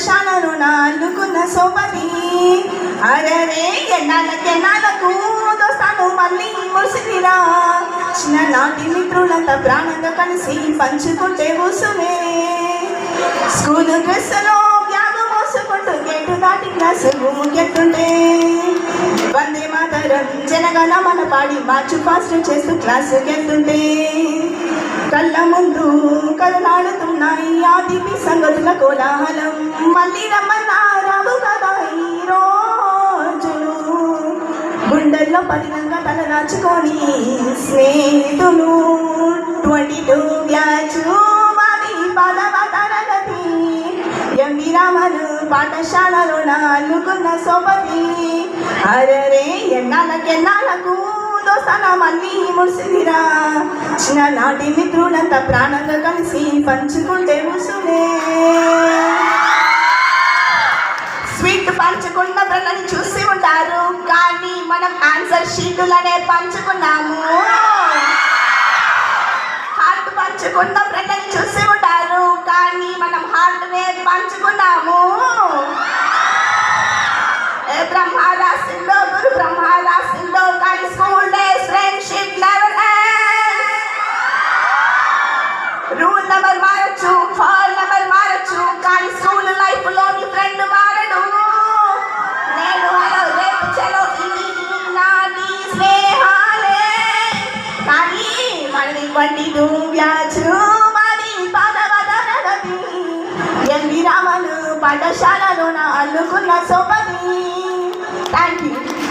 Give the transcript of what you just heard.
పాఠశాలలో నాలుగున్న సోపతి అరరే ఎన్నాళ్ళకు దోస్తాను మళ్ళీ మురిసిరా చిన్ననాటి మిత్రులంతా ప్రాణంగా కలిసి పంచుకుంటే కూసునే స్కూల్ డ్రెస్సులో బ్యాగు మోసుకుంటూ గేటు దాటి క్లాసు ముఖ్యతుంటే వందే మాతరం జనగణ మన పాడి మార్చు ఫాస్ట్ చేస్తూ క్లాసుకి వెళ్తుంటే కళ్ళ ముందు కదలాడుతున్నాయి ఆదిపి సంగతుల కోలాహలం మళ్ళీ రమ్మన్నారావు కదా ఈ రోజులు గుండెల్లో పదిలంగా తల దాచుకొని స్నేహితులు 22 బ్యాచ్ మాది పదవ తరగతి ఎంవి రామను పాఠశాలలో నాలుగున్న సోపతి అరరే ఎన్నాళ్ళకు దోస్తాన మళ్ళీ మురిసిరా చిన్ననాటి మిత్రులంతా ప్రాణంగా కలిసి పంచుకుంటే ముసునే స్వీట్ పంచుకున్న పిల్లల్ని చూసి ఉంటారు కానీ మనం ఆన్సర్ షీటులనే పంచుకున్నాము హార్ట్ పంచుకున్న పిల్లల్ని చూసి ఉంటారు కానీ మనం హార్ట్నే పంచుకున్నాము బ్రహ్మ రాసిందో గురు బ్రహ్మ రాసిందో కానీ school days friendship never rule number మారచ్చు ఫాల్ నెంబర్ మారచ్చు కానీ స్కూల్ లైఫ్ లోని ఫ్రెండ్ మారడు నేను హలో రేపు చలో ఇది నాది స్నేహాలే కానీ మనది 22 బ్యాచ్ మాది పదవ తరగతి ఎంవి రామను పాఠశాలలో అల్లుకున్న సోపతి. Thank you.